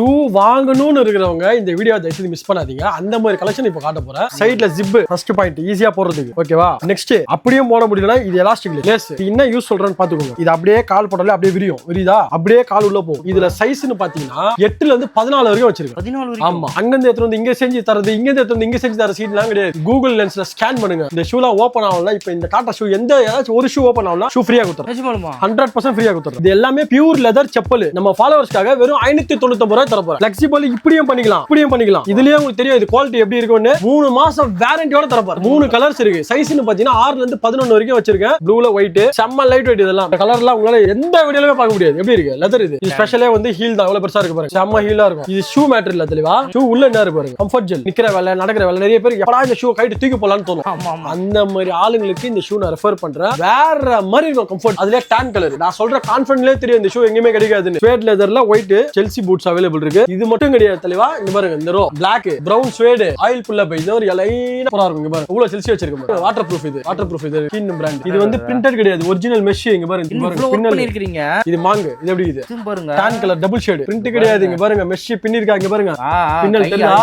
Shoe வாங்கணும்னு இருக்கிறவங்க இந்த வீடியோ தயவுசெய்து மிஸ் பண்ணாதீங்க. அந்த மாதிரி கலெக்ஷன் இப்போ காட்ட போறேன். சைடுல ஜிப் ஃபர்ஸ்ட் பாயிண்ட் ஈஸியா போடுறதுக்கு, ஓகேவா? நெக்ஸ்ட் அப்படியே போட முடியலனா இது எலாஸ்டிக் லேஸ். என்ன யூஸ் சொல்றேன்னு பாத்துக்கோங்க. இது அப்படியே கால் போட்டாலே அப்படியே விரியும், விரியுதா? அப்படியே கால் உள்ள போகும். இதுல சைஸ்னு பாத்தீங்கன்னா 8ல இருந்து 14 வரைக்கும் வச்சிருக்கேன். 14 வரைக்கும்? ஆமா. அங்க இருந்து எடுத்து வந்து இங்க செஞ்சு தரது, இங்க இருந்து எடுத்து வந்து இங்க செஞ்சு தர சீட்லாம் கிடையாது. கூகுள் லென்ஸ்ல ஸ்கேன் பண்ணுங்க. இந்த ஷூலாம் ஓபன் ஆகல. இப்போ இந்த காட்ட ஷூ எந்த ஏதாச்சும் ஒரு ஷூ ஓபன் ஆகல, ஷூ ஃப்ரீயா கொடுத்துறேன். நிஜமாலுமா? 100% ஃப்ரீயா கொடுத்துறேன். இது எல்லாமே பியூர் லெதர் செப்பல். நம்ம ஃபாலோவர்ஸ்க்காக வெறும் 599 ரூபாய் தர போறேன். ஃபிளெக்சிபிள் இப்படியும் பண்ணிக்கலாம், இப்படியும் பண்ணிக்கலாம். இதுலயே உங்களுக்கு தெரியும் இது குவாலிட்டி எப்படி இருக்கும்னு. 3 மாசம் வாரண்டியோட தர போறேன். 3 கலர்ஸ் இருக்கு. சைஸ்னு பாத்தீங்கன்னா 6ல இருந்து 11 வரைக்கும் வச்சிருக்கேன். ப்ளூல ஒயிட், செம்ம லைட் வெயிட். இதெல்லாம் கலர்லாம் உங்களால எந்த வீடியோலயே பார்க்க முடியாது. எப்படி இருக்கு லெதர் இது. ஸ்பெஷலே வந்து ஹீல் தான். அவ்வளவு பெருசா இருக்கு பாருங்க. செம்ம ஹீலா இருக்கும். இது ஷூ மேட்டர் இல்ல தெளிவா. ஷூ உள்ள என்ன இருக்கு பாருங்க. Comfort gel. நிக்கிற வேலை நடக்கிற வேலை நிறைய பேர் எப்படா இந்த ஷூ கைட்டு தூக்கி போலாம்னு தோணும். அந்த மாதிரி ஆளுங்களுக்கு இந்த ஷூ நான் ரெஃபர் பண்றேன். வேற மாதிரி இருக்கும் கம்ஃபர்ட். அதுல டான் கலர். நான் சொல்ற கான்ஃபிடன்ட்லயே தெரியும் இந்த ஷூ எங்கேயுமே கிடைக்காதுன்னு. ஸ்வேட் லெதர்ல ஒயிட் செல்சி பூட்ஸ் அவைலபிள் இருக்கு. இது மட்டும் கிடையாது தெளிவா. இங்க பாருங்க இந்த row black, brown suede, oil pull up. இது ஒரு லைனா போறா இருக்கும். இங்க பாருங்க இவ்வளவு செல்சி வச்சிருக்கேன். Water proof. இது வாட்டர் ப்ரூஃப். இது கின் பிராண்ட். இது வந்து பிரிண்டட் கிடையாது, ஒரிஜினல் மெஷ். இங்க பாருங்க இங்க பாருங்க பின்னல் பண்ணிருக்கீங்க. இது மாங்க. இது எப்படி இது பாருங்க tan colour double shade. Print கிடையாது. இங்க பாருங்க மெஷ் பின்னிருக்கா. இங்க பாருங்க பின்னல் தெரியுதா?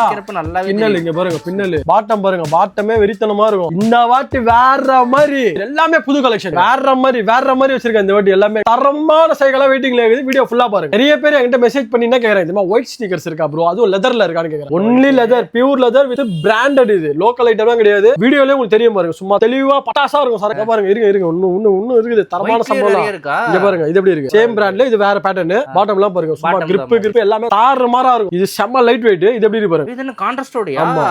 பின்னல் இங்க பாருங்க பின்னல். பாட்டம் பாருங்க, பாட்டமே வெறித்தனமா இருக்கும். இந்த வாட்டி வேற மாதிரி எல்லாமே புது கலெக்ஷன். வேற மாதிரி வச்சிருக்கேன் இந்த வாட்டி. எல்லாமே தரமான சைக்கிளா வெயிட்டிங்ல இருக்குது. வீடியோ ஃபுல்லா பாருங்க. நிறைய பேர் என்கிட்ட மெசேஜ் பண்ணினா கேக்குறாங்க, இந்த மாதிரி ஒயிட் ஸ்டிக்கர்ஸ் இருக்கா ப்ரோ, அதுவும் லெதர்ல இருக்கான்னு கேக்குறாங்க. Only leather, pure leather with branded. இது லோக்கல் ஐட்டம்லாம் கிடையாது. வீடியோலயே உங்களுக்கு தெரியும் பாருங்க. சும்மா தெளிவா பட்டாசா இருக்கும் சார். பாருங்க இருங்க ஒன்னு இருக்குது. தரமான சம்பளம் இங்க பாருங்க. இது எப்படி இருக்கு? சேம் பிராண்ட்ல இது வேற பேட்டர்ன். பாட்டம் எல்லாம் பாருங்க சும்மா கிரிப் எல்லாமே தாறுமாறா இருக்கும். இது செம்ம லைட் வெயிட். இது எப்படி இருக்கு பாருங்க. இது என்ன கான்ட்ராஸ்டோடயா? ஆமா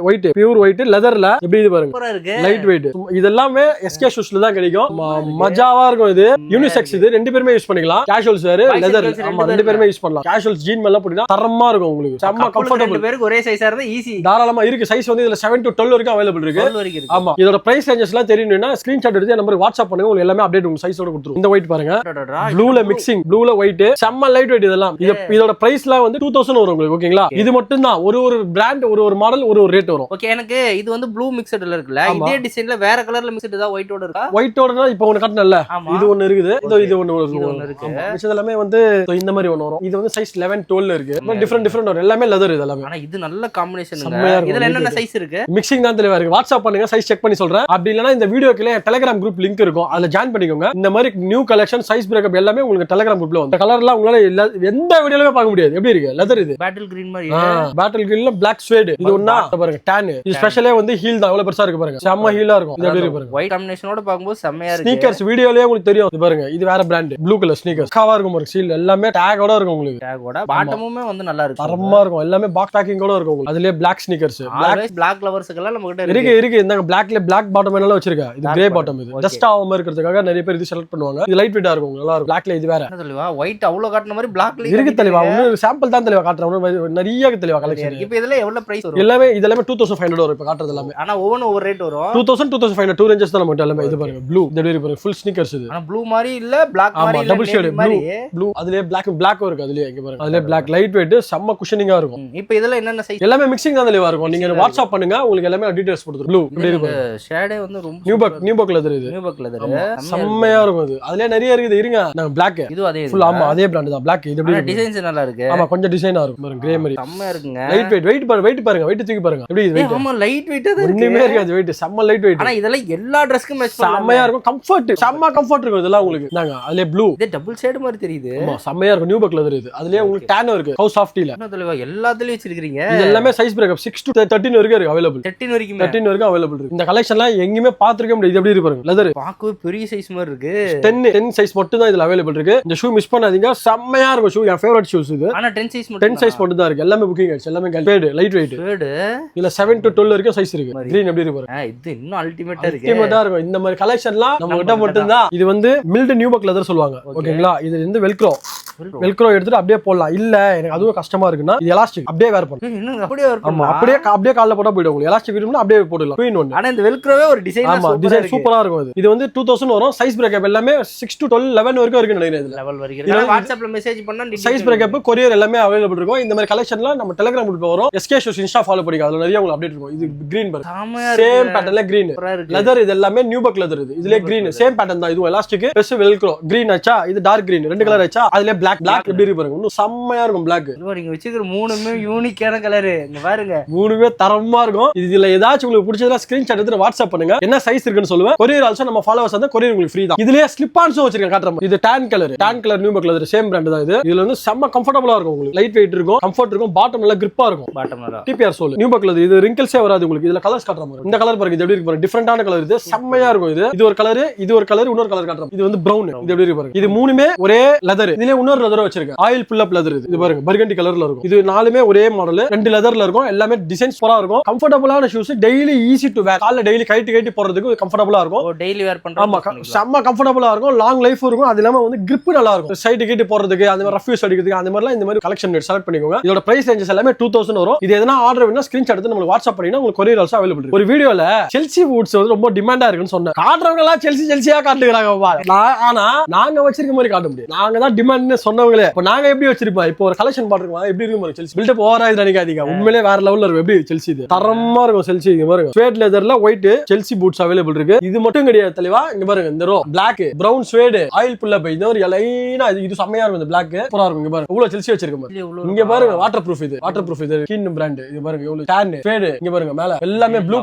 ஒயிட் பியூர் ஒயிட் லெதர்ல எப்படி இது பாருங்க. Light weight. இதெல்லாமே எஸ்கே ஷூஸ்ல தான் கிடைக்கும். மஜாவா இருக்கும். இது யூனிசெக்ஸ். இது ரெண்டு பேருமே யூஸ் பண்ணிக்கலாம். கேஷுவல்ஸ் வேற லெதர். ஆமா ரெண்டு பேருமே யூஸ் பண்ணலாம். கேஷுவல்ஸ் ஜீன் மேல போட்டா தரமா இருக்கும் உங்களுக்கு. செம்ம கம்ஃபர்ட்டபிள். ரெண்டு பேருக்கு ஒரே சைஸா இருந்தா ஈஸி தாராளமா இருக்கு. சைஸ் வந்து இதுல 7 to 12 வரைக்கும் அவைலபிள் இருக்கு. ஆமா இதோட பிரைஸ் ரேஞ்சஸ்லாம் தெரியணும்னா ஸ்கிரீன்ஷாட் எடுத்து நம்பருக்கு வாட்ஸ்அப் பண்ணுங்க. உங்களுக்கு எல்லாமே அப்டேட் உங்க சைஸோட கொடுத்துரும். இந்த ஒயிட் பாருங்க. ப்ளூல மிக்சிங். ப்ளூல ஒயிட் செம்ம லைட் வெயிட். இதெல்லாம் இதோட பிரைஸ்லாம் வந்து 2000 வரும் உங்களுக்கு. ஓகேங்களா? இது மட்டும் தான். ஒரு பிராண்ட் ஒரு மாடல் ஒரு ரேட் வரும். ஓகே எனக்கு இது வந்து ப்ளூ மிக்ஸ்டுல இருக்குல. இதே டிசைன்ல வேற கலர்ல மிக்ஸ்டு தான் ஒயிட்டோட இருக்கா? ஒயிட்டோடனா இப்போ ஒன்னு காட்டனல்ல. இது ஒன்னு இருக்குது. இது ஒன்னு இருக்கு. மிச்சம் எல்லாமே வந்து இந்த மாதிரி ஒன்னு வரும். இது வந்து சைஸ் 11 12 இருக்கு. டிஃபரண்ட் வரும். எல்லாமே லெதர். இது எல்லாமே. ஆனா இது நல்ல காம்பினேஷன்ங்க. இதுல என்னென்ன சைஸ் இருக்கு? மிக்சிங் தான் தெளிவா இருக்கு. வாட்ஸ்அப் பண்ணுங்க, சைஸ் செக் பண்ணி சொல்றேன். அப்படி இல்லனா இந்த வீடியோக்குள்ள டெலிகிராம் குரூப் லிங்க் இருக்கும். அதுல ஜாயின் பண்ணிக்கோங்க. இந்த மாதிரி நியூ கலெக்ஷன் சைஸ் பிரேக்கப் எல்லாமே உங்களுக்கு டெலிகிராம் குரூப்ல வந்து. கலர்லாம் உங்களால எந்த வீடியோலயே பார்க்க முடியாது. எப்படி இருக்கு லெதர்? இது பேட்டில் கிரீன் மாதிரி. பேட்டில் கிரீன்ல பிளாக் ஸ்வேட். இது ஒண்ணா பாருங்க டான். இது ஸ்பெஷலே வந்து ஹீல் தான். அவ்வளவு பெருசா இருக்கு பாருங்க. செம்ம ஹீலா இருக்கும். இது எப்படி இருக்கு பாருங்க. ஒயிட் காம்பினேஷனோட பாக்கும்போது செம்மயா இருக்கு. ஸ்னீக்கர்ஸ் வீடியோலயே உங்களுக்கு தெரியும். இது பாருங்க இது வேற பிராண்ட். ப்ளூ கலர் ஸ்னீக்கர்ஸ் காவா இருக்கும் பாருங்க. சீல் எல்லாமே டேகோட இருக்கும் உங்களுக்கு. டேகோட பாட்டமுமே வந்து நல்லா இருக்கு. தரமா இருக்கும். எல்லாமே பாக்ஸ் பேக்கிங்கோட இருக்கும் உங்களுக்கு. அதுலயே பிளாக் ஸ்னீக்கர்ஸ். பிளாக் லவர்ஸ்க்கெல்லாம் நம்ம கிட்ட இருக்கு. இந்த பிளாக்ல பிளாக் பாட்டம் எல்லாம் வச்சிருக்கேன். இது கிரே பாட்டம். இது டஸ்ட் ஆகாம இருக்கிறதுக்காக நிறைய பேர் இது செலக்ட் பண்ணுவாங்க. இது லைட் வெயிட்டா இருக்கும். நல்லா இருக்கும். பிளாக்ல இது வேற. என்ன தெளிவா ஒயிட் அவ்வளவு காட்டுன மாதிரி பிளாக்ல இருக்கு தெளிவா. ஒரு சாம்பிள் தான் தெளிவா காட்றேன். நிறைய தெளிவா கலெக்ஷன். இப்போ இதெல்லாம் எவ்வளவு பிரைஸ் வரும்? எல்லாமே இதெல்லாம் 2500 வரும். இப்ப காட்றது எல்லாமே. ஆனா ஒவ்வொரு ரேட் வரும். 2000 2500 டூ ரேஞ்சஸ் தான் நம்ம எல்லாமே. இது பாருங்க ப்ளூ. இந்த மாதிரி பாருங்க ஃபுல் ஸ்னீக்கர்ஸ். இது ஆனா ப்ளூ மாதிரி இல்ல பிளாக் மாதிரி இல்ல. Double shade blue. அதுலயே பிளாக் இருக்கு. அதுலயே இங்க பாருங்க. அதுலயே பிளாக் லைட் வெயிட் செம்ம குஷனிங்கா இருக்கும். இப்போ இதெல்லாம் என்னென்ன சைஸ்? எல்லாமே மிக்சிங் தான் தெளிவா இருக்கும். நீங்க வாட்ஸ்அப் பண்ணுங்க. உங்களுக்கு எல்லாமே டீடைல்ஸ் கொடுத்துறோம். ப்ளூ இப்படி இருக்கு. ஷேடே வந்து ரொம்ப நியூ பக் லெதர். இது நியூ பக் லெதர் செம்மையா இருக்கும். இது அதுலயே நிறைய இருக்குது. இருங்க நான் பிளாக். இது அதே ஃபுல். ஆமா அதே பிராண்ட் தான் பிளாக். இது எப்படி டிசைன்ஸ் நல்லா இருக்கு. ஆமா கொஞ்சம் டிசைனா இருக்கும் பாருங்க. கிரே மாதிரி செம்மையா இருக்குங்க. லைட் வெயிட் பாருங்க. வெயிட் தூக்கி பாருங்க. எப்படி இது வெயிட்? ஆமா லைட் வெயிட் அது ஒண்ணுமே இருக்காது. வெயிட் செம்ம லைட் வெயிட். ஆனா இதெல்லாம் எல்லா Dressக்கும் மேட்ச் பண்ணலாம். செம்மையா இருக்கும். கம்ஃபர்ட் செம்ம கம்ஃபர்ட் இருக்கும். இதெல்லாம் உங்களுக்கு நாங்க அதுலயே ப்ளூ. இது டபுள் ஷேட் மாதிரி தெரியுது. ஆமா செம்மையா இருக்கும். New buck leather. இது அதுலயே உங்களுக்கு டான் இருக்கு. ஹவுஸ் ஆஃப் டீல என்ன தெளிவா எல்லாத்துலயும் வச்சிருக்கீங்க. இது எல்லாமே சைஸ் பிரேக்கப் 6 to 13 வரைக்கும் இருக்கு. அவைலபிள் 13 வரைக்கும் அவைலபிள் இருக்கு. இந்த கலெக்ஷன்லாம் எங்கயுமே பாத்துக்க முடியாது. இது எப்படி இருக்கு பாருங்க. லெதர் பாக்கவே பெரிய சைஸ் மாதிரி இருக்கு. 10 சைஸ் மட்டும் தான் இதுல அவைலபிள் இருக்கு. இந்த ஷூ மிஸ் பண்ணாதீங்க. செம்மையா இருக்கும் ஷூ. என் ஃபேவரட் ஷூஸ் இது. ஆனா 10 சைஸ் மட்டும் தான் இருக்கு. எல்லாமே புக்கிங் ஆயிடுச்சு. எல்லாமே ஃபேட் லைட் வெயிட். இல்ல 7 to 12 வரைக்கும் சைஸ் இருக்கு. கிரீன் எப்படி இருக்கு பாருங்க. இது இன்னும் அல்டிமேட்டா இருக்கு. அல்டிமேட்டா இருக்கும். இந்த மாதிரி கலெக்ஷன்லாம் நம்ம கிட்ட மட்டும் தான். இது வந்து மில்ட் நியூ பக் லெதர் சொல்லுவாங்க. ஓகேங்களா? இது வந்து வெல்க்ரோ எடுத்துட்டு அப்படியே போடலாம். இல்ல எனக்கு அதுவும் கஷ்டமா இருக்குன்னா இது எலாஸ்டிக் அப்படியே வேர் பண்ணலாம். அப்படியே கால்ல போட்டா போய்டும். உங்களுக்கு எலாஸ்டிக் வேணும்னா அப்படியே போடலாம். குயின் ஒன்னு. ஆனா இந்த வெல்க்ரோவே ஒரு டிசைன். ஆமா டிசைன் சூப்பரா இருக்கும். இது வந்து 2000 வரும். சைஸ் பிரேக்கப் எல்லாமே 6 to 12 11 வரைக்கும் இருக்கு நினைக்கிறேன். இதுல லெவல் வரைக்கும் வாட்ஸ்அப்ல மெசேஜ் பண்ணா சைஸ் பிரேக்கப் கொரியர் எல்லாமே அவைலபிள் இருக்கும். இந்த மாதிரி கலெக்ஷன்லாம் நம்ம டெலிகிராம் குரூப்ல வரும். எஸ்கே ஷூஸ் இன்ஸ்டா ஃபாலோ பண்ணிங்க. அதுல நிறைய உங்களுக்கு அப்டேட் இருக்கும். இது கிரீன் பாருங்க. சேம் பேட்டர்ன்ல கிரீன் லெதர். இது எல்லாமே நியூ பக் லெதர். இதுலயே கிரீன் சேம் பேட்டர்ன் தான். இது எலாஸ்டிக் பிளஸ் வெல்க்ரோ. கிரீன் ஆச்சா இது டார்க் கிரீன். ரெண்டு கலர் ஆச்சா அதுல பிளாக் எப்படி இருக்கு பாருங்க, இன்னும் செம்மையா இருக்கும் பிளாக். நீங்க வச்சுக்கிற மூணுமே யூனிக்கான கலரு, இங்க பாருங்க மூணுமே தரமா இருக்கும். இதுல ஏதாச்சும் உங்களுக்கு பிடிச்சதா ஸ்கிரீன்ஷாட் எடுத்து வாட்ஸ்அப் பண்ணுங்க, என்ன சைஸ் இருக்குன்னு சொல்லுவேன். கொரியர் ஆல்சோ நம்ம ஃபாலோவர்ஸ் வந்து கொரியர் உங்களுக்கு ஃப்ரீ தான். இதுலயே ஸ்லிப் ஆன்ஸும் வச்சிருக்கேன் காட்டுறேன். இது tan colour new colour same brand தான் இது. இதுல வந்து செம்ம கம்ஃபர்டபுளா இருக்கும், உங்களுக்கு லைட் வெயிட் இருக்கும், கம்ஃபர்ட் இருக்கும், பாட்டம் நல்லா கிரிப்பா இருக்கும். டிபிஆர் சோல் நியூ கலர் இது ரிங்கிள்ஸே வராது உங்களுக்கு. இதுல கலர்ஸ் காட்டுறேன். இந்த கலர் பாருங்க, இது எப்படி இருக்கு பாருங்க, டிஃபரெண்டான கலர். இது செம்மையா இருக்கும். இது ஒரு கலர், இது ஒரு கலர், இன்னொரு கலர் காட்டுறேன். இது வந்து பிரவுன். இது எப்படி இருக்கு பாருங்க. இது மூணுமே ஒரே லெதர். இதுல இன்னொரு லெதர் வச்சிருக்கேன், ஆயில் புல் அப் லெதர். இது பாருங்க பர்கண்டி கலர்ல இருக்கும். இது நாலுமே ஒரே மாடல், ரெண்டு லெதர்ல இருக்கும். எல்லாமே டிசைன்ஸ் சூப்பரா இருக்கும். கம்ஃபர்டபுளான ஷூஸ், டெய்லி ஈஸி டு வேர். காலைல டெய்லி கைட்டி போறதுக்கு கம்ஃபர்டபுளா இருக்கும். டெய்லி வேர் பண்றோம். ஆமா, செம்ம கம்ஃபர்டபுளா இருக்கும், லாங் லைஃப் இருக்கும். அது இல்லாம வந்து grip நல்லா இருக்கும். சைடு கீட்டி போறதுக்கு, அந்த மாதிரி ரஃப் யூஸ் அடிக்கிறதுக்கு, அந்த மாதிரிலாம் இந்த மாதிரி கலெக்ஷன் செலக்ட் பண்ணிக்கோங்க. இதோட பிரைஸ் ரேஞ்சஸ் எல்லாமே 2000 வரும். இது எதனா ஆர்டர் வேணும்னா ஸ்கிரீன்ஷாட் எடுத்து நமக்கு வாட்ஸ்அப் பண்ணீங்கன்னா உங்களுக்கு கொரியர் ஆல்சோ அவைலபிள் இருக்கு. ஒரு வீடியோல செல்சி பூட்ஸ் வந்து ரொம்ப டிமாண்டா இருக்குன்னு சொன்னேன். காட்டுறவங்க எல்லாம் செல்சியா காட்டுறாங்க. ஆனா நாங்க வச்சிருக்க மாதிரி காட்ட முடியும். நாங்க தான் டிமாண்ட்னு சொன்னவங்களே. இப்போ நாங்க எப்படி வச்சிருப்போம், இப்போ ஒரு கலெக்ஷன் பாத்துருக்கோம், எப்படி இருக்கும் செல்சி பில்டப் ஓவரா இது நினைக்காதீங்க. உண்மையிலே வேற லெவல்ல இருக்கும். எப்படி செல்சி இது தரமா இருக்கும். செல்சி இங்க பாருங்க, ஸ்வேட் லெதர்ல ஒயிட் செல்சி பூட்ஸ் அவைலபிள் இருக்கு. இது மட்டும் கிடையாது தெளிவா. இங்க பாருங்க, இந்த row black, brown suede, oil pull up, இந்த ஒரு லைனா இது செமையா இருக்கும். இந்த பிளாக் சூப்பரா இருக்கும். இங்க பாருங்க இவ்வளவு செல்சி வச்சிருக்கோம். இங்க பாருங்க வாட்டர் ப்ரூஃப். இது வாட்டர் ப்ரூஃப். இது கின் பிராண்ட். இது பாருங்க இவ்வளவு டான் ஸ்வேட். இங்க பாருங்க மேல எல்லாமே ப்ளூ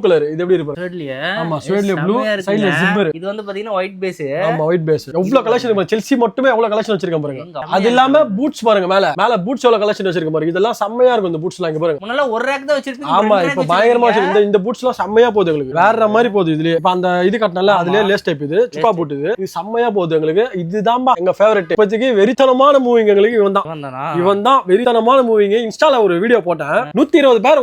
கலர். இது எப்படி இருக்கு? ஆமா, ஸ்வேட்ல ப்ளூ, சைடுல ஜிப்பர். இது வந்து பாத்தீங்கன்னா ஒயிட் பேஸ். ஆமா, ஒயிட் பேஸ். எவ்வளவு கலெக்ஷன் இருக்கு. செல்சி மட்டுமே எவ்வளவு கலெக்ஷன் வச்சிருக்கேன் பாருங்க. அது இல்லாம பூட்ஸ் பாருங்க, மேல பூட்ஸ் எவ்வளவு கலெக்ஷன் வச்சிருக்கேன் பாருங்க. இதெல்லாம் செம்மையா இருக்கும். இந்த பூட்ஸ்லாம் இங்க பாருங்க. முன்னால ஒரு ரேக் தான் வச்சிருக்கீங்க. ஆமா, இப்ப பயங்கரமா வச்சிருக்கீங்க. இந்த பூட்ஸ்லாம் செம்மையா போகுது உங்களுக்கு. வேற மாதிரி போகுது. இதுலயே இப்ப அந்த இது கட்டனால அதுலயே லேஸ் டைப். இது சுப்பா பூட். இது செம்மையா போகுது எங்களுக்கு. இதுதான் எங்க ஃபேவரட். இப்போதைக்கு வெறித்தனமான மூவிங் எங்களுக்கு இவன் தான் வெறித்தனமான மூவிங். இன்ஸ்டால ஒரு வீடியோ போட்டேன், 120 பேர்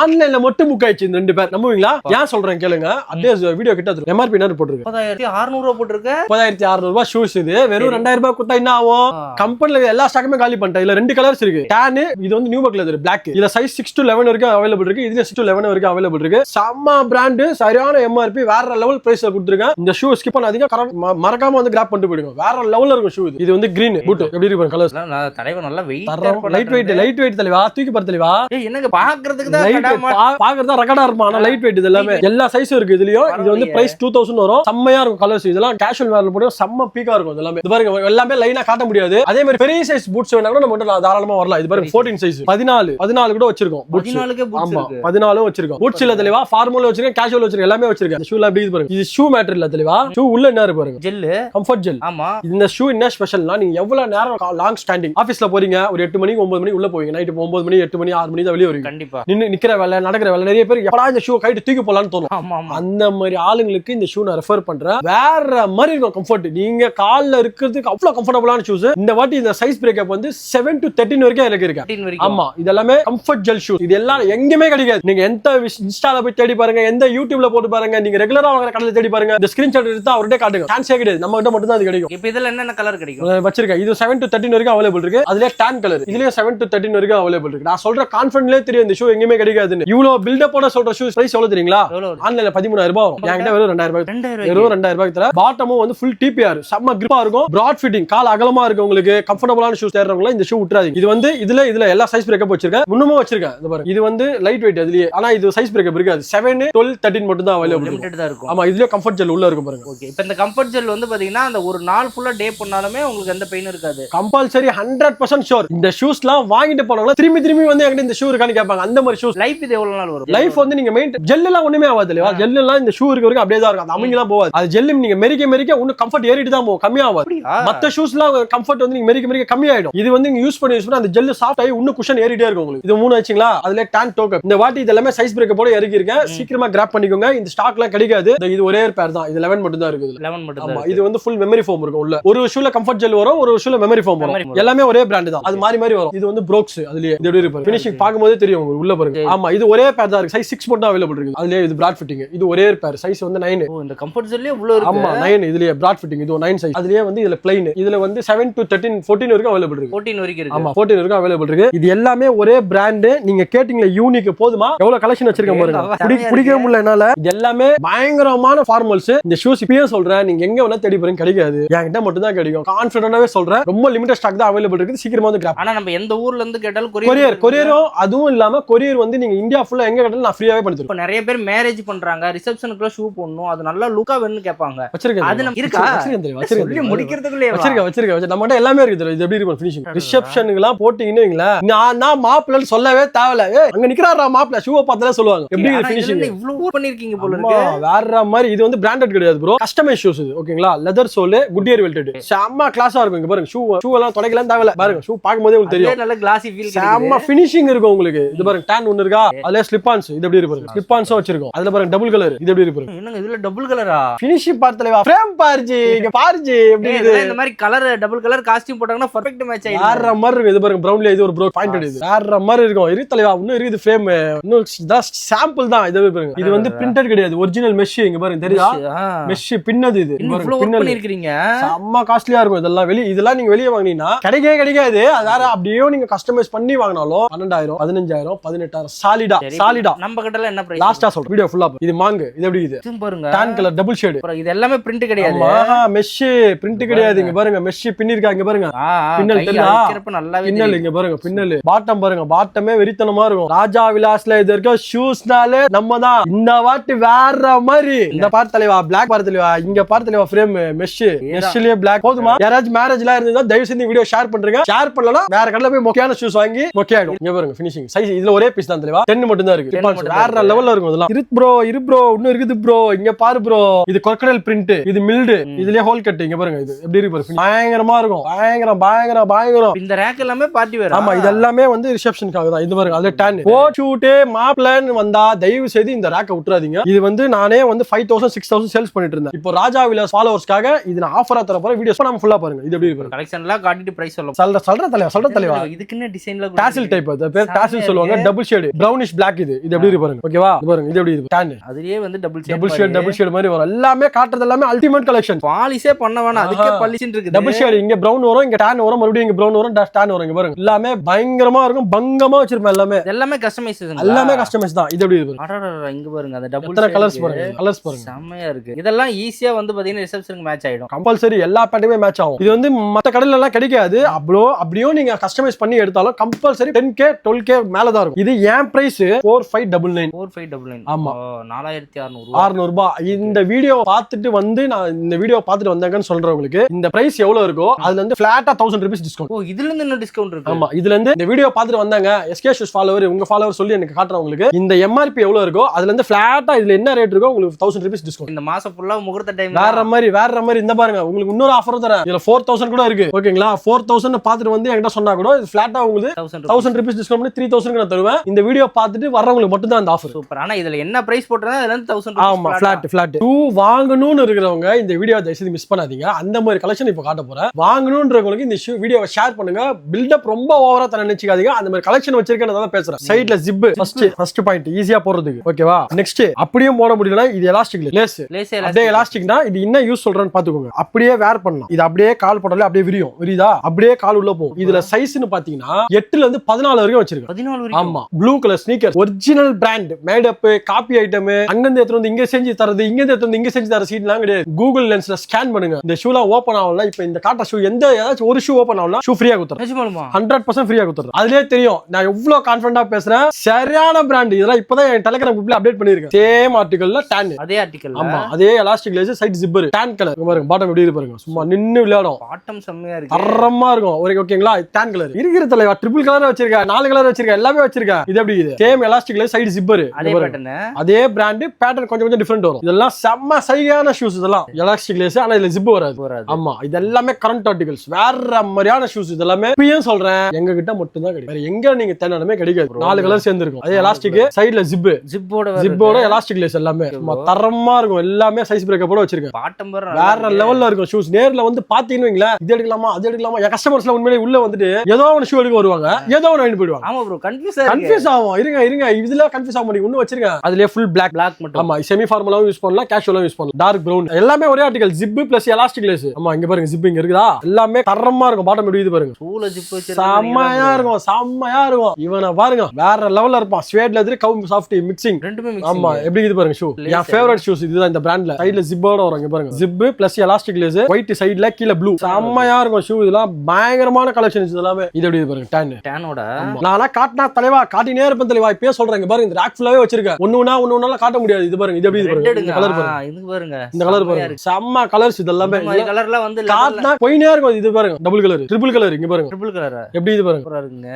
ஆன்லைன்ல மட்டும் புக் ஆயிடுச்சு. இந்த 2 பேர் நம்புவீங்களா? ஏன் சொல்றேன் கேளுங்க. அப்படியே வீடியோ கிட்ட எம்ஆர்பி என்ன போட்டுருக்கு? 3600 போட்டுருக்கு. 3600 ஷூஸ். இது வெறும் 2000 கொடுத்தா என்ன ஆகும்? கம்பெனில எல்லா ஸ்டாக்குமே காலி பண்ணிட்டேன். இதுல 2 கலர்ஸ் இருக்கு, டான். இது வந்து நியூ லெதர் பிளாக். இதுல சைஸ் 6 to 11 வரைக்கும் அவைலபிள் இருக்கு. இதுல 6 to 11 வரைக்கும் அவைலபிள் இருக்கு. செம்ம பிராண்ட், சரியான எம்ஆர்பி, வேற லெவல் பிரைஸ்ல கொடுத்துருக்கேன். இந்த ஷூ ஸ்கிப் பண்ணாதீங்க, மறக்காம வந்து கிராப் பண்ணிட்டு போயிடுங்க. வேற லெவல்ல இருக்கும் ஷூ. இது வந்து கிரீன் பூட். எப்படி இருக்கு கலர்ஸ்? தலைவா நல்லா வெயிட், லைட் வெயிட் தலைவா. தூக்கி பாரு தலைவா. என்னங்க பாக்குறதுக்கு தான் பாக்குறதா ரெக்கார்டா இருக்கும். ஆனா லைட் வெயிட். இது எல்லாமே எல்லா சைஸும் இருக்கு இதுலயும். இது வந்து பிரைஸ் 2000 வரும். செம்மையா இருக்கும் கலர்ஸ். இதெல்லாம் கேஷுவல் வேர்ல போட்டு செம்ம பீக்கா இருக்கும். எல்லாமே இது பாருங்க, எல்லாமே லைனா காட்ட முடியாது. அதே மாதிரி பெரிய சைஸ் பூட்ஸ் வேணா கூட நம்ம தாராளமா வரலாம். இது பாருங்க 14 சைஸ், 14 கூட வச்சிருக்கோம். 14க்கு பூட்ஸ் இருக்கு. 14 வச்சிருக்கோம். பூட்ஸ் இல்ல தலைவா, ஃபார்மல் வச்சிருக்கேன், கேஷுவல் வச்சிருக்கேன், எல்லாமே வச்சிருக்கேன். ஷூல எப்படி இது பாருங்க. இது ஷூ மேட்டர் இல்ல தலைவா. ஷூ உள்ள என்ன இருக்கு பாருங்க, ஜெல், கம்ஃபர்ட் ஜெல். ஆமா, இந்த ஷூ என்ன ஸ்பெஷல்னா, நீங்க எவ்வளவு நேரம் லாங் ஸ்டாண்டிங் ஆபீஸ்ல போறீங்க, ஒரு 8 மணிக்கு 9 மணிக்கு உள்ள போவீங்க, நைட் 9 மணி 8 மணி 6 மணி தான் வெளிய வருவீங்க. கண்டிப்பா நிக்கிற வேலை நடக்கிற வேலை, நிறைய பேர் எப்படா இந்த ஷூ கைட்டு தூக்கி போலாம்னு தோணும். அந்த மாதிரி ஆளுங்களுக்கு இந்த ஷூ நான் ரெஃபர் பண்றேன். வேற மாதிரி இருக்கும் கம்ஃபர்ட். நீங்க கால்ல இருக்கிறதுக்கு அவ்வளவு கம்ஃபர்டபுளான ஷூஸ். இந்த வாட்டி இந்த சைஸ் பிரேக்கப் வந்து 7 to 13 வரைக்கும் எனக்கு இருக்கு. ஆமா, இது எல்லாமே கம்ஃபர்ட் ஜெல் ஷூ. இது எல்லாம் எங்கேயுமே கிடைக்காது. நீங்க எந்த இன்ஸ்டால போய் தேடி பாருங்க, எந்த யூடியூப்ல போட்டு பாருங்க, நீங்க ரெகுலரா வாங்குற கடையில தேடி பாருங்க. இந்த ஸ்கிரீன்ஷாட் எடுத்து அவர்கிட்ட காட்டுங்க. சான்ஸே கிடையாது. நம்ம கிட்ட மட்டும் தான் அது கிடைக்கும். இப்போ இதெல்லாம் என்னென்ன கலர் கிடைக்கும் வச்சிருக்கேன். இது 7 to 13 வரைக்கும் அவைலபிள் இருக்கு. அதுல டான் கலர். இதுலயே 7 to 13 வரைக்கும் அவைலபிள் இருக்கு. நான் சொல்ற கான்ஃபிடன்ட்லயே தெரியும் இந்த ஷூ எங்கேயுமே கிடைக்காதுன்னு. இவ்வளவு பில்டப் போட சொல்ற ஷூ பிரைஸ் எவ்வளவு தெரியுங்களா? ஆன்லைன்ல 13000 ரூபாய் வரும். என்கிட்ட வெறும் 2000 ரூபாய். வெறும் 2000 ரூபாய்க்கு தர. பாட்டமும் வந்து ஃபுல் டிபிஆர், செம்ம கிரிப்பா இருக்கும், பிராட் ஃபிட்டிங், கால் அகலமா இருக்கு. உங்களுக்கு கம்ஃபர்டபுளான ஷூஸ் தேடுறவங்க இந்த ஷூ விட்டுறாதீங்க. இது வந்து இதுல எல்லா சைஸ் பிரேக்கப் வச்சிருக்கேன். இன்னும் வச்சிருக்கேன். இந்த பாருங்க, இது வந்து லைட் வெயிட். அதுலயே ஆனா இது சைஸ் பிரேக்கப் இருக்காது. 7, 12, 13 மட்டும் தான் அவைலபிள் இருக்கும். ஆமா, இதுலயே கம்ஃபர்ட் ஜெல் உள்ள இருக்கும் பாருங்க. ஓகே, இப்போ இந்த கம்ஃபர்ட் ஜெல் வந்து பாத்தீங்கன்னா அந்த ஒரு நாள் ஃபுல்லா டே பண்ணாலுமே உங்களுக்கு எந்த பெயின் இருக்காது. Compulsory 100% sure. இந்த ஷூஸ்லாம் வாங்கிட்டு போனவங்க திரும்பி வந்து என்கிட்ட இந்த ஷூ இருக்கான்னு கேட்பாங்க. அந்த மாதிரி ஷூஸ். லைஃப் இது எவ்வளவு நாள் வரும்? லைஃப் வந்து நீங்க மெயின் ஜெல் எல்லாம் ஒண்ணுமே ஆகாது இல்லையா? ஜெல் எல்லாம் இந்த ஷூ இருக்க வரைக்கும் அப்படியே தான் இருக்கும். அவங்க எல்லாம் போகாது. அது ஜெல் நீங்க மெரிக்க இன்னும் கம்ஃபர்ட் ஏறிட்டு தான் போகும், கம்மியாகாது. மத்த ஷூஸ்லாம் கம்ஃபர்ட் வந்து நீங்க மெரிக்க கம்மி ஆயிடும். இது வந்து நீங்க யூஸ் பண்ணி அந்த ஜெல் சாஃப்ட் ஆகி இன்னும் குஷன் ஏறிட்டே இருக்கும் உங்களுக்கு. இது 3 வச்சீங்களா? அதுல டான் டோக்கப். இந்த வாட்டி இது எல்லாமே சைஸ் பிரேக்கப் போட இறக்கி இருக்கேன். சீக்கிரமா கிராப் பண்ணிக்கோங்க. இந்த ஸ்டாக்லாம் கிடைக்காது. இது ஒரே பேர் தான். இது 11 மட்டும் தான் இருக்கு. 11 மட்டும் தான். இது வந்து ஃபுல் மெமரி ஃபோம் இருக்கும் உள்ள. ஒரு ஷூல கம்ஃபர்ட் ஜெல் வரும், ஒரு ஷூல மெமரி ஃபோம் வரும். எல்லாமே ஒரே பிராண்ட் தான். அது மாறி வரும். இது வந்து ப்ரோக்ஸ். அதுலயே இது எப்படி இருக்கு ஃபினிஷிங் பாக்கும்போது தெரியும் உங்களுக்கு உள்ள பாருங்க. ஆமா, இது ஒரே பேர் தான் இருக்கு. சைஸ் 6 மட்டும் அவைலபிள் இருக்கு. அதுலயே இது பிராட் ஃபிட்டிங். இது ஒரே பேர். சைஸ் வந்து 9. இந்த கம்ஃபர்ட் ஜெல்லே உள்ள இருக்கு. ஆமா, 9. இதுலயே பிராட் ஃபிட்டிங். இது 9 சைஸ். அதுலயே வந்து இதுல ப்ளைன். இதுல வந்து 7 to 13, 14 வரைக்கும் அவைலபிள் இருக்கு. 14 வரைக்கும் இருக்கு. ஆமா, 14 வரைக்கும் அவைலபிள் இருக்கு. இது எல்லாமே ஒரே பிராண்ட். நீங்க கேட்டிங்களே யூனிக் போதுமா? எவ்வளவு கலெக்ஷன் வச்சிருக்கேன் பாருங்க. பிடிக்கவே முடியல என்னால. இது எல்லாமே பயங்கரமான ஃபார்மல்ஸ். இந்த ஷூஸ் இப்பயே சொல்றேன், நீங்க எங்க வேணா தேடி பாருங்க, கிடைக்காது. என்கிட்ட மட்டும் தான் கிடைக்கும். கான்ஃபிடன்ட்டாவே சொல்றேன். ரொம்ப லிமிட்டட் ஸ்டாக் தான் அவைலபிள் இருக்கு. சீக்கிரமா வந்து கிராப். ஆனா நம்ம எந்த ஊர்ல இருந்து கேட்டாலும் கொரியரும் அதுவும் இல்லாம கொரியர் வந்து நீங்க இந்தியா ஃபுல்லா எங்க கேட்டாலும் நான் ஃப்ரீயாவே பண்ணி தருவேன். நிறைய பேர் மேரேஜ் பண்றாங்க, ரிசப்ஷனுக்குள்ள ஷூ போடணும், அது நல்லா லுக்கா வேணும்னு கேட்பாங்க. வச்சிருக்கேன். அது இருக்கா? வச்சிருக்கேன். சொல்லி முடிக்கிறதுக்குள்ளே வச்சிருக்கேன். வச்சிருக்கேன் நம்மகிட்ட எல்லாமே இருக்குது. இது எப்படி இருக்கும் ஃபினிஷிங் ரிசப்ஷனுக்குலாம் போட்டீங்கன்னு வைங்களேன், நான் மாப்பிள்ளை சொல்லவே தேவையில்ல. அங்க நிக்கிறாரா மாப்பிள்ளை ஷூவை பார்த்தாலே சொல்லுவாங்க எப்படி இது ஃபினிஷிங். இவ்வளவு பண்ணிருக்கீங்க போல இருக்கு. வேற மாதிரி இது வந்து பிராண்டட் கிடையாது ப்ரோ, கஸ்டமைஸ் ஷூஸ் இது. ஓகேங்களா, leather sole, Goodyear welted, செம்ம கிளாஸா இருக்கும். இங்க பாருங்க ஷூ எல்லாம் துடைக்கலாம் தேவையில்ல. பாருங்க ஷூ பாக்கும்போதே உங்களுக்கு தெரியும் நல்ல கிளாசி ஃபீல், செம்ம ஃபினிஷிங் இருக்கும் உங்களுக்கு. இது பாருங்க டான் ஒன்னு இருக்கா, அதுல ஸ்லிப் ஆன்ஸ் இது எப்படி இருக்கு, ஸ்லிப் ஆன்ஸும் வச்சிருக்கோம். அதுல பாருங்க டபுள் கலர் இது எப்படி இருக்கு. என்னங்க இதுல டபுள் கலரா ஃபினிஷிங் பார்த்தலவா, ஃப்ரேம் பாருஜி இங்க பாருஜி எப்படி இது. இந்த மாதிரி கலர் டபுள் கலர் காஸ்டியூம் போட்டாங்கன்னா பெர்ஃபெக்ட் மேட்ச் ஆயிடும். வேற மாதிரி இருக்கு. இது பாருங்க பிரவுன்ல இது ஒரு ப்ரோ பாயிண்டட், இது வேற மாதிரி இருக்கும். இரு தலைவா இன்னும் இருக்குது ஃப்ரேம், இன்னும் ஜஸ்ட் சாம்பிள் தான். இது பாருங்க இது வந்து பிரிண்டட் கிடையாது, ஒரிஜினல் மெஷ். இங்க பாருங்க தெரியுதா, மெஷ் பின்னது. இது பண்ணிருக்கீங்க செம்ம காஸ்ட்லியா இருக்கும். இதெல்லாம் இதெல்லாம் நீங்க வெளியே வாங்கினீங்கன்னா கிடைக்காது. அது வேற அப்படியே நீங்க கஸ்டமைஸ் பண்ணி வாங்கினாலும் 12,000 15,000 18,000 சாலிடா. நம்ம கிட்ட என்ன பிரைஸ் லாஸ்டா சொல்றேன் வீடியோ ஃபுல்லா. இது மாங்கு இது எப்படி இது பாருங்க, டான் கலர் டபுள் ஷேட். இது எல்லாமே பிரிண்ட் கிடையாது, மெஷ் பிரிண்ட் கிடையாது. இங்க பாருங்க மெஷ் பின்னிருக்கா, இங்க பாருங்க பின்னல் தெரியுதா, பின்னல் இங்க பாருங்க பின்னல். பாட்டம் பாருங்க, பாட்டமே வெறித்தனமா இருக்கும். ராஜா விலாஸ்ல இது இருக்க ஷூஸ்னாலே நம்ம தான். இந்த வாட்டி வேற மாதிரி. இந்த பார் தலைவா, பிளாக் பார் தலைவா, இங்க பார் தலைவா ஃப்ரேம் மெஷ்லயே பிளாக். போதுமா? யாராச்சும் மேரேஜ்லாம் இருந்தா தயவு செஞ்சு வீடியோ ஷேர் பண்றீங்க. ஷேர் பண்ணலாம் வேற கடையில போய் மொக்கையான ஷூஸ் வாங்கி மொக்கையாடும். இங்க பாருங்க ஃபினிஷிங் சைஸ் இதுல ஒரே பீஸ் தான் தலைவா, 10 மட்டும் தான் இருக்கு. வேற லெவல்ல இருக்கும் இதெல்லாம். இரு ப்ரோ இன்னும் இருக்குது ப்ரோ. இங்க பாரு ப்ரோ, இது crocodile print, இது மில்டு, இதுலயே ஹோல் கட். இங்க பாருங்க இது எப்படி இருக்கு பாருங்க, பயங்கரமா இருக்கும். பயங்கரம். இந்த ரேக் எல்லாமே பார்ட்டி வேர். ஆமா இது எல்லாமே வந்து ரிசப்ஷனுக்காக தான். இது பாருங்க அதுல டான் கோட் ஷூட் மாப்ளன் வந்தா தயவு செய்து இந்த ரேக்க விட்டுறாதீங்க. இது வந்து நானே வந்து 5,000 6,000 சேல்ஸ் பண்ணிட்டு இருந்தேன். இப்போ ராஜா விலாஸ் ஃபாலோவர்ஸ்க்காக இது நான் ஆஃபரா தர போறேன். வீடியோஸ் நம்ம ஃபுல்லா பாருங்க. இது எப்படி இருக்கு கலெக்ஷன்லாம் காட்டிட்டு பிரைஸ் சொல்லலாம். சொல்ற தலைவா இதுக்குன்னு டிசைன்ல டாசில் டைப், அது பேர் டாசில் சொல்லுவாங்க. Double shade brownish black. இது எப்படி இருக்கு பாருங்க. ஓகேவா, இது பாருங்க இது எப்படி இருக்கு டான். அதுலயே வந்து டபுள் ஷேட் மாதிரி வரும். எல்லாமே காட்டுறது எல்லாமே அல்டிமேட் கலெக்ஷன். பாலிஷே பண்ண வேணாம், அதுக்கே பாலிஷின் இருக்கு. டபுள் ஷேட் இங்க பிரவுன் வரும், இங்க டான் வரும், மறுபடியும் இங்க பிரவுன் வரும், டான் வரும். இங்க பாருங்க எல்லாமே பயங்கரமா இருக்கும், பங்கமா வச்சிருப்பேன். எல்லாமே கஸ்டமைசேஷன், எல்லாமே கஸ்டமைஸ் தான். இது எப்படி இருக்கு அடடடட, இங்க பாருங்க அந்த டபுள் கலர்ஸ் பாருங்க, கலர்ஸ் பாருங்க செமையா இருக்கு. இதெல்லாம் ஈஸியா வந்து பாத்தீங்கன்னா ரிசப்ஷனுக்கு மேட்ச் ஆயிடும். கம்பல்சரி எல்லா பேண்ட்டுமே மேட்ச் ஆகும். இது வந்து மத்த கடையில எல்லாம் கிடைக்காது. அப்படியும் நீங்க கஸ்டமைஸ் பண்ணி எடுத்தாலும் கம்பல்சரி 10K 12K மேல தான் இருக்கும். இது ஏன் பிரைஸ் 4599. ஆமா 4600 ரூபாய். இந்த வீடியோ பார்த்துட்டு வந்து நான் இந்த வீடியோ பார்த்துட்டு வந்தாங்கன்னு சொல்றவங்களுக்கு இந்த பிரைஸ் எவ்வளவு இருக்கோ அதுல இருந்து பிளாட்டா 1000 ரூபீஸ் டிஸ்கவுண்ட். ஓ இதுல இருந்து என்ன டிஸ்கவுண்ட் இருக்கு? ஆமா இதுல இருந்து இந்த வீடியோ பார்த்துட்டு வந்தாங்க எஸ்கே ஷூஸ் ஃபாலோவர் உங்க ஃபாலோவர் சொல்லி எனக்கு காட்டுறவங்களுக்கு இந்த MRP எவ்வளவு இருக்கோ அதுல இருந்து பிளாட்டா இதுல என்ன ரேட் இருக்கோ உங்களுக்கு 1000 ரூபீஸ் டிஸ்கவுண்ட். இந்த மாசம் ஃபுல்லா முகூர்த்த டைம் வேற மாதிரி இந்த பாருங்க உங்களுக்கு இன்னொரு ஆஃபர் தரேன். இதுல 4000 கூட இருக்கு. ஓகேங்களா 4000 பார்த்துட்டு வந்து என்கிட்ட சொன்னா கூட இது பிளாட்டா உங்களுக்கு 1000 ரூபீஸ் டிஸ்கவுண்ட் பண்ணி 3000 நான் தருவேன். இந்த வீடியோ பார்த்துட்டு வர்றவங்களுக்கு மட்டும் தான் அந்த ஆஃபர். சூப்பர். ஆனா இதுல என்ன பிரைஸ் போட்டறதா அதுல இருந்து 1000 ரூபாய். ஆமா ஃபிளாட் டூ வாங்கணும்னு இருக்கிறவங்க இந்த வீடியோ தயவுசெய்து மிஸ் பண்ணாதீங்க. அந்த மாதிரி கலெக்ஷன் இப்போ காட்ட போறேன். வாங்கணும்ன்றவங்களுக்கு இந்த வீடியோவை ஷேர் பண்ணுங்க. பில்டப் ரொம்ப ஓவரா தர நினைச்சுக்காதீங்க. அந்த மாதிரி கலெக்ஷன் வச்சிருக்கேன் பேசுறேன். சைடுல ஜிப் ஃபர்ஸ்ட் பாயிண்ட் ஈஸியா போறதுக்கு. ஓகேவா நெக்ஸ்ட் அப்படியே போட முடியலனா இது எலாஸ்டிக் லேஸ் அப்படியே எலாஸ்டிக்னா இது என்ன யூஸ் சொல்றேன்னு பாத்துக்கோங்க. அப்படியே வேர் பண்ணலாம். இது அப்படியே கால் போட்டாலே அப்படியே விரியுதா அப்படியே கால் உள்ள போகும். இதுல சைஸ்னு பாத்தீங்கன்னா 8ல இருந்து 14 வரைக்கும் வச்சிருக்கேன். 14 வரைக்கும். ஆமா blue colour sneaker original brand made up copy item. அங்கிருந்து எடுத்து வந்து இங்க செஞ்சு தரது, இங்க எடுத்து வந்து இங்க செஞ்சு தர சீட்லாம் கிடையாது. கூகுள் லென்ஸ்ல ஸ்கேன் பண்ணுங்க. இந்த ஷூலாம் ஓபன் ஆகல. இப்போ இந்த காட்ட ஷூ எந்த ஏதாச்சும் ஒரு ஷூ ஓபன் ஆகல ஷூ ஃப்ரீயா கொடுத்துறேன். 100% ஃப்ரீயா கொடுத்துறேன். அதுலயே தெரியும் நான் எவ்வளவு கான்ஃபிடண்டா பேசுறேன். சரியான பிராண்ட். இதெல்லாம் இப்பதான் என் டெலிகிராம் குரூப்ல அப்டேட் பண்ணிருக்கேன். சேம் ஆர்டிகல்ல டான். அதே ஆர்டிகல். ஆமா அதே elastic lace side zipper tan colour. பாருங்க பாட்டம் எப்படி இருக்கு பாருங்க. சும்மா நின்னு விளையாடும். பாட்டம் செம்மையா இருக்கு. தரமா இருக்கும். ஓகேங்களா டான் கலர் இருக்கிற தலைவா. ட்ரிபிள் கலர் வச்சிருக்கேன், 4 கலர் வச்சிருக்கேன், எல்லாமே வச்சிருக்கேன். இது எப்படி இது same elastic lace side zipper. அதே பிராண்ட் பேட்டர்ன் கொஞ்சம் டிஃபரெண்ட் வரும். இதெல்லாம் செம்ம சைகான ஷூஸ். இதெல்லாம் எலாஸ்டிக் லேஸ் ஆனா இதுல ஜிப் வராது. ஆமா இது எல்லாமே கரண்ட் ஆர்டிகல்ஸ். வேற மாதிரியான ஷூஸ். இது எல்லாமே இப்பயும் சொல்றேன் எங்க கிட்ட மட்டும் தான் கிடைக்கும். எங்க நீங்க தேனாலுமே கிடைக்காது. 4 கலர் சேர்ந்து இருக்கும். அதே எலாஸ்டிக் சைடுல ஜிப்போட எலாஸ்டிக் லேஸ் எல்லாமே தரமா இருக்கும். எல்லாமே சைஸ் பிரேக்கப்போட வச்சிருக்கேன். வேற லெவல்ல இருக்கும் ஷூஸ். நேர்ல வந்து பாத்தீங்கன்னா இது எடுக்கலாமா அது எடுக்கலாமா. என் கஸ்டமர்ஸ்ல உண்மையிலேயே உள்ள வந்துட்டு ஏதோ ஒரு ஷூ எடுக்க வருவாங்க, ஏதோ ஒன்று வாங்கிட்டு போயிடுவாங்க. ஆமா ப்ரோ கன்ஃபியூஸ் ஆகும். இருங்க இதுல கன்ஃபியூஸ் ஆக முடியும். இன்னும் வச்சிருக்கேன். அதுலயே ஃபுல் பிளாக் மட்டும். ஆமா செமி ஃபார்மலாவும் யூஸ் பண்ணலாம், கேஷுவலாவும் யூஸ் பண்ணலாம். டார்க் பிரவுன் எல்லாமே ஒரே article. Zip plus elastic lace. ஆமா இங்க பாருங்க ஜிப் இங்க இருக்குதா. எல்லாமே தரமா இருக்கும். பாட்டம் எப்படி இது பாருங்க. சூல ஜிப் வச்சு செம்மையா இருக்கும். இவனை பாருங்க வேற லெவல்ல இருப்பான். ஸ்வேட் லெதர் கவு சாஃப்ட் மிக்சிங் ரெண்டுமே மிக்சிங். ஆமா எப்படி இது பாருங்க ஷூ. என் ஃபேவரட் ஷூஸ் இதுதான் இந்த பிராண்ட்ல. சைடுல ஜிப்போட வரும். இங்க பாருங்க zip plus elastic lace white சைடுல கீழ ப்ளூ. செம்மையா இருக்கும் ஷூ. இதெல்லாம் பயங்கரமான கலெக்ஷன்ஸ். இதெல்லாம் இது எப்படி பாருங்க டானோட. நானா காட்டினா தலைவா காட்டினே இருப்பேன் தலைவா. இப்பயே சொல்றேன் பாருங்க இந்த ராக் ஃபுல்லாவே வச்சிருக்கேன். ஒண்ணுனா காட்ட முடியாது. இது பாருங்க இது எப்படி பாருங்க. இந்த கலர் பாருங்க. இந்த கலர் பாருங்க. செம்ம கலர்ஸ். இதெல்லாம் கலர்லாம் வந்து காட்டினா போயினே இருக்கும். இது பாருங்க டபுள் கலர் ட்ரிபிள் கலர் இங்க பாருங்க ட்ரிபிள் கலர் எப்படி இது பாருங்க இருக்குங்க.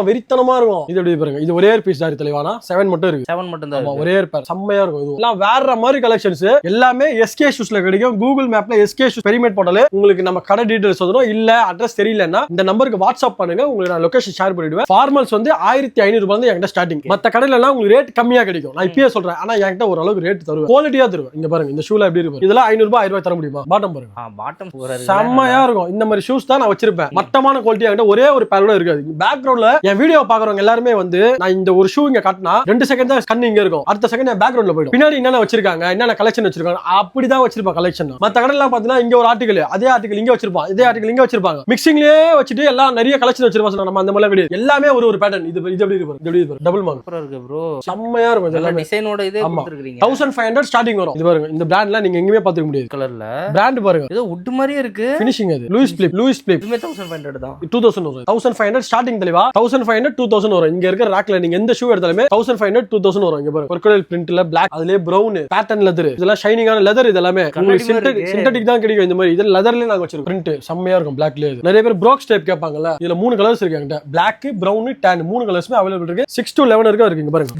வெறித்தனமா இருக்கும். இது எப்படி பாருங்க இது ஒரே பீஸ் தான் தலைவானா 7 மட்டும் இருக்கு. 7 மட்டும் தான் ஒரே பேர் செம்மையா இருக்கும். இது எல்லாம் வேற மாதிரி கலெக்ஷன்ஸ் எல்லாமே எஸ்கே ஷூஸ்ல கிடைக்கும். கூகுள் மேப்ல எஸ்கே ஷூஸ் பெரிமேட் போட்டாலே உங்களுக்கு நம்ம கடை டீடைல்ஸ் வந்துடும். இல்ல அட்ரஸ் தெரியலன்னா இந்த நம்பருக்கு வாட்ஸ்அப் பண்ணுங்க, உங்களுக்கு நான் லொகேஷன் ஷேர் பண்ணிடுவேன். ஃபார்மல்ஸ் வந்து 1500 ரூபாய் வந்து என்கிட்ட ஸ்டார்டிங். மத்த கடையில எல்லாம் உங்களுக்கு ரேட் கம்மியா கிடைக்கும். நான் இப்பயே சொல்றேன், ஆனா என்கிட்ட ஓரளவுக்கு ரேட் தருவேன், குவாலிட்டியா தருவேன். இங்க பாருங்க இந்த ஷூல எப்படி இருக்கு. இதெல்லாம் 500 ரூபாய் 1000 ரூபாய் தர முடியுமா? பாட்டம் பாருங்க, பாட்டம் செம்மையா இருக்கும். இந்த மாதிரி ஷூஸ் தான் நான் வச்சிருப்பேன். மட்டமான குவாலிட்டியா என்கிட்ட ஒரே ஒரு பேர் கூட இருக்காது. பேக்ரவுண்ட்ல என் வீடியோ பாக்குறவங்க எல்லாருமே வந்து நான் இந்த ஒரு ஷூ இங்க காட்டினா 2 செகண்ட் தான் கண்ணு இங்க இருக்கும், அடுத்த செகண்ட் என் பேக்ரவுண்ட்ல போயிடும். பின்னாடி என்னென்ன வச்சிருக்காங்க, என்னென்ன கலெக்ஷன் வச்சிருக்காங்க அப்படிதான் வச்சிருப்பாங்க கலெக்ஷன். மத்த கடையெல்லாம் பாத்தீங்கன்னா இங்க ஒரு ஆர்டிகல், அதே ஆர்டிகல் இங்க வச்சிருப்பாங்க, இதே ஆர்டிகல் இங்க வச்சிருப்பாங்க, மிக்சிங்லயே வச்சுட்டு எல்லாம் நிறைய கலெக்ஷன் வச்சிருப்பாங்க. நம்ம அந்த மாதிரி வீடியோ எல்லாமே ஒரு பேட்டர்ன். இது எப்படி இருக்கு டபுள் மார்க் இருக்கு ப்ரோ, செம்மையா இருக்கும். இதெல்லாம் டிசைனோட இதே கொடுத்திருக்கீங்க. 1500 ஸ்டார்டிங் வரும். இது பாருங்க இந்த பிராண்ட்ல நீங்க எங்கயுமே பாத்துக்க முடியாது. கலர்ல பிராண்ட் பாருங்க, ஏதோ வுட் மாதிரியே இருக்கு. ஃபினிஷிங் அது லூயிஸ் பிலிப் இதுமே 1500 தான். 2000 வரும். 1500 ஸ்டார்டிங் தெளிவா 1500 2000 வரும். இங்க இருக்கிற ராக்ல நீங்க எந்த ஷூ எடுத்தாலுமே 1500 2000 வரும். இங்க பாருங்க crocodile printல black, அதுலயே brown pattern leather, இதெல்லாம் ஷைனிங்கான லெதர். இதெல்லாமே உங்களுக்கு சிந்தட்டிக் தான் கிடைக்கும். இந்த மாதிரி இது லெதர்லயே நாங்க வச்சிருக்கோம். பிரிண்ட் செம்மையா இருக்கும். blackலயே நிறைய பேர் ப்ரோக் ஸ்டைப் கேட்பாங்கல்ல, இதுல 3 கலர்ஸ் இருக்கு என்கிட்ட. black, brown, tan 3 கலர்ஸ்மே அவைலபிள் இருக்கு. 6 to 11 வரைக்கும் இருக்கு. இங்க பாருங்க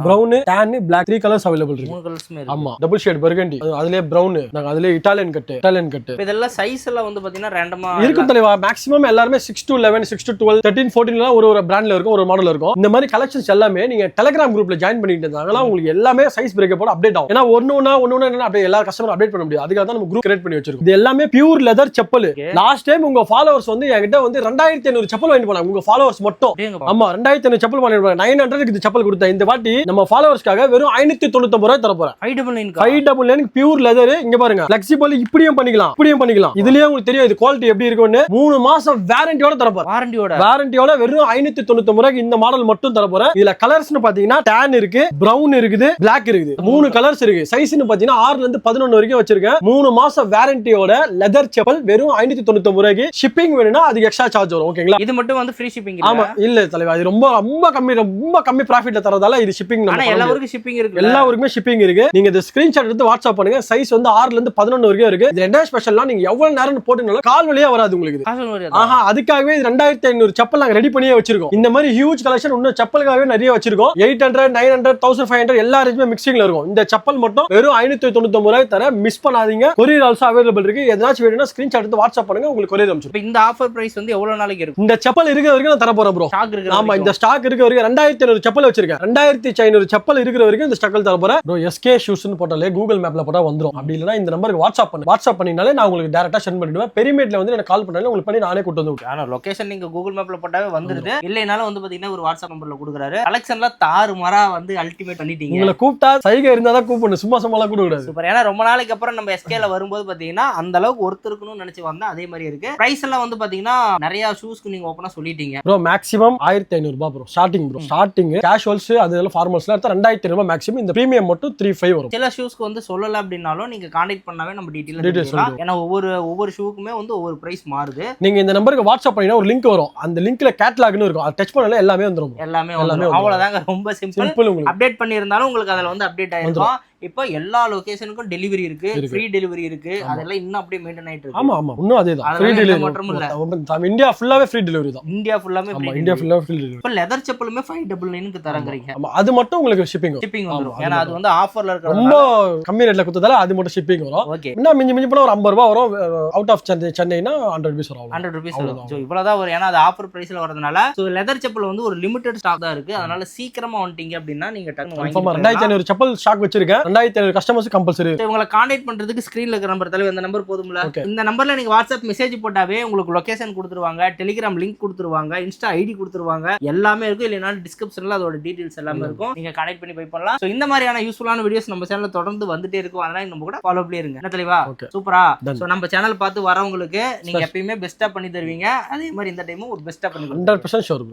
brown, tan, black 3 colours available இருக்கு. 3 கலர்ஸ்மே இருக்கு. ஆமா டபுள் ஷேட் burgundy, அதுலயே brown, நாங்க அதுலயே இட்டாலியன் கட். இதெல்லாம் சைஸ் எல்லாம் வந்து பாத்தீங்கன்னா ரேண்டமா இருக்கும் தலைவா. மேக்ஸிமம் எல்லாரும் 6 to 11, 6 to 12, 13, 14 எல்லாம் ஒரு பிராண்ட்ல இருக்கும், ஒரு மாடல் இருக்கும். இந்த மாதிரி கலெக்ஷன்ஸ் எல்லாமே நீங்க டெலிகிராம் குரூப்ல ஜாயின் பண்ணிட்டு இருந்தாங்கன்னா உங்களுக்கு எல்லாமே சைஸ் பிரேக்கப்போட அப்டேட் ஆகும். ஏன்னா ஒண்ணு என்ன அப்படியே எல்லா கஸ்டமர் அப்டேட் பண்ண முடியாது. அதுக்காக தான் நம்ம குரூப் கிரியேட் பண்ணி வச்சிருக்கோம். இது எல்லாமே pure leather chappal. Last time உங்க ஃபாலோவர்ஸ் வந்து என்கிட்ட வந்து 2500 செப்பல் வாங்கிட்டு போனாங்க. உங்க ஃபாலோவர்ஸ் மட்டும். ஆமா 2500 செப்பல் வாங்கிட்டு போனாங்க. 900 க்கு செப்பல் கொடுத்தேன். இந்த வாட்டி நம்ம ஃபாலோவர்ஸ்க்காக வெறும் 599 ரூபாய் தர போறேன். 599 பியூர் லெதர். இங்க பாருங்க ஃபிளெக்சிபிள், இப்படியும் பண்ணிக்கலாம். இதுலயே உங்களுக்கு தெரியும் இது குவாலிட்டி எப்படி இருக்குன்னு. 3 மாசம் வாரண்டியோட தர போறேன். வாரண்டியோட வெறும் 599 ரூபாய்க்கு இந்த மாடல் மட்டும் தர போறேன். இதுல கலர்ஸ்னு பாத்தீங்கன்னா tan இருக்கு, brown இருக்குது, black இருக்குது. 3 கலர்ஸ் இருக்கு. சைஸ்னு பாத்தீங்கன்னா 6 ல இருந்து 11 வரைக்கும் வச்சிருக்கேன். 3 மாசம் வாரண்டியோட லெதர் செப்பல் வெறும் 599 ரூபாய்க்கு. ஷிப்பிங் வேணும்னா அதுக்கு எக்ஸ்ட்ரா சார்ஜ் வரும். ஓகேங்களா? இது மட்டும் வந்து ஃப்ரீ ஷிப்பிங். ஆமா இல்ல தலைவா, இது ரொம்ப கம்மி ப்ராஃபிட்ல தரதால இது ஷிப்பிங். ஆனா எல்லா ஊருக்கும் ஷிப்பிங் இருக்கு. எல்லா ஊருக்குமே ஷிப்பிங் இருக்கு. நீங்க இந்த ஸ்கிரீன்ஷாட் எடுத்து வாட்ஸ்அப் பண்ணுங்க. சைஸ் வந்து 6 ல இருந்து 11 வரைக்கும் இருக்கு. இது என்ன ஸ்பெஷல்னா நீங்க எவ்வளவு நேரம் போட்டுனாலும் கால் வலியா வராது உங்களுக்கு. ஆஹா, அதுக்காகவே 2500 செப்பல் நாங்க ரெடி பண்ணியே வச்சிருக்கோம். இந்த மாதிரி ஹியூஜ் கலெக்ஷன் இன்னும் செப்பலுக்காகவே நிறைய வச்சிருக்கோம். 800, 900, 1500 எல்லா ரேஞ்சுமே மிக்சிங்ல இருக்கும். இந்த செப்பல் மட்டும் வெறும் 599 ரூபாய் தர. மிஸ் பண்ணாதீங்க. கொரியர் ஆல்சோ அவைலபிள் இருக்கு. எதனாச்சும் வேணும்னா ஸ்கிரீன்ஷாட் எடுத்து வாட்ஸ்அப் பண்ணுங்க, உங்களுக்கு கொரியர் அனுப்பிச்சிடுறோம். இந்த ஆஃபர் பிரைஸ் வந்து எவ்வளவு நாளைக்கு இருக்கும்? இந்த செப்பல் இருக்கிற வரைக்கும் நான் தர போறேன் ப்ரோ. ஸ்டாக் இருக்கு. ஆமா இந்த ஸ்டாக் இருக்க வரைக்கும் 2500 செப்பல் வச்சிருக்கேன். 2500 செப்பல் இருக்கிற வரைக்கும் இந்த ஸ்டாக் தர போறேன் ப்ரோ. எஸ்கே ஷூஸ்னு போட்டாலே கூகுள் மேப்ல போட்டா வந்துரும். அப்படி இல்லனா இந்த நம்பருக்கு வாட்ஸ்அப் பண்ணினாலே நான் உங்களுக்கு டைரக்டா சென்ட் பண்ணிடுவேன். பெரிமேட்ல வந்து எனக்கு கால் பண்ணாலே உங்களுக்கு பண்ணி நானே கூட்டி வந்து விடுறேன். ஆனா லொகேஷன் நீங்க கூகுள் மேப்ல போட்டாவே வந்துருது. இல்லைனாலும் வந்து பாத்தீங்கன்னா ஒரு வாட்ஸ்அப் நம்பர்ல கொடுக்குறாரு. கலெக்ஷன்லாம் தாறுமாறா வந்து அல்டிமேட் பண்ணிட்டீங்க. உங்களை கூப்பிட்டா சைகை இருந்தா தான் கூப்பிடணும், சும்மா கூட கூடாது. சூப்பர். ஏன்னா ரொம்ப நாளைக்கு அப்புறம் நம்ம எஸ்கேல வரும்போது பாத்தீங்கன்னா அந்த அளவுக்கு ஒர்த் இருக்கணும்னு நினைச்சு வந்தா அதே மாதிரி இருக்கு. பிரைஸ் எல்லாம் வந்து பாத்தீங்கன்னா நிறைய ஷூஸ்க்கு நீங்க ஓபனா சொல்லிட்டீங்க ப்ரோ. மேக்ஸிமம் 1500 ரூபாய் ப்ரோ. ஸ்டார்டிங் கேஷுவல்ஸ் அதெல்லாம் ஃபார்மல்ஸ்ல எடுத்தா 2500 ரூபாய் மேக்ஸிமம். இந்த பிரீமியம் மட்டும் 35 வரும். சில ஷூஸ்க்கு வந்து சொல்லல அப்படினாலும் நீங்க கான்டாக்ட் பண்ணாவே நம்ம டீடைல் சொல்லலாம். ஏன்னா ஒவ்வொரு ஷூக்குமே வந்து ஒவ்வொரு பிரைஸ் மாறுது. நீங்க இந்த நம்பருக்கு வாட்ஸ்அப் பண்ணினா ஒரு லிங்க் வரும். அந்த லிங்க்ல கேட்டலாக்னு இருக்கும். அது டச் பண்ணாலே எல்லாமே வந்துரும். எல்லாமே அவ்வளவுதாங்க. ரொம்ப சிம்பிள். அப்டேட் பண்ணியிருந்தாலும் உங்களுக்கு அதுல வந்து அப்டேட் ஆயிருக்கும். இப்போ எல்லா லொகேஷனுக்கும் டெலிவரி இருக்கு, ஃப்ரீ டெலிவரி இருக்கு. அதெல்லாம் இன்னும் அப்படியே மெயின்டைன் ஆயிட்டு இருக்கு. ஆமா இன்னும் அதேதான். ஃப்ரீ டெலிவரி மட்டும் இல்ல, இந்தியா ஃபுல்லாவே ஃப்ரீ டெலிவரி தான். இந்தியா ஃபுல்லாவே ஃப்ரீ டெலிவரி. இப்போ லெதர் செப்பலுமே 599 க்கு தரங்கறீங்க. ஆமா அது மட்டும் உங்களுக்கு ஷிப்பிங் வந்துரும். ஏன்னா அது வந்து ஆஃபர்ல இருக்கு. ரொம்ப கம்மி ரேட்ல கொடுத்ததால அது மட்டும் ஷிப்பிங் வரும். ஓகே. இன்னும் மிஞ்சி போனா ஒரு 50 ரூபாய் வரும். அவுட் ஆஃப் சென்னைனா 100 ரூபீஸ் வரும். 100 ரூபீஸ் வரும். சோ இவ்வளவுதான் வரும். ஏன்னா அது ஆஃபர் பிரைஸ்ல வரதுனால சோ லெதர் செப்பல் வந்து ஒரு லிமிட்டட் ஸ்டாக் தான் இருக்கு. அதனால சீக்கிரமா வந்துட்டீங்க அப்படின்னா நீங்க டக்குனு வாங்கிக்கலாம். 2500 செப்பல் ஸ்டாக் வச்சிருக்கேன். 2500 கஸ்டமர்ஸ் கம்பல்சரி. உங்களை கான்டாக்ட் பண்றதுக்கு ஸ்கிரீன்ல இருக்கிற நம்பர் தலைவர் இந்த நம்பர் போதும்ல. இந்த நம்பர்ல நீங்க வாட்ஸ்அப் மெசேஜ் போட்டாவே உங்களுக்கு லொகேஷன் கொடுத்துருவாங்க, டெலிகிராம் லிங்க் கொடுத்துருவாங்க, இன்ஸ்டா ஐடி கொடுத்துருவாங்க. எல்லாமே இருக்கும். இல்லைனா டிஸ்கிரிப்ஷன்ல அதோட டீடைல்ஸ் எல்லாமே இருக்கும். நீங்க கனெக்ட் பண்ணி போய் பண்ணலாம். சோ இந்த மாதிரியான யூஸ்ஃபுல்லான வீடியோஸ் நம்ம சேனல்ல தொடர்ந்து வந்துட்டே இருக்கும். அதனால நம்ம கூட ஃபாலோ பண்ணி இருங்க. என்ன தெளிவா? சூப்பரா. சோ நம்ம சேனல் பார்த்து வரவங்களுக்கு நீங்க எப்பயுமே பெஸ்டா பண்ணி தருவீங்க. அதே மாதிரி இந்த டைமும் ஒரு பெஸ்டா பண்ணி 100% ஷூர்.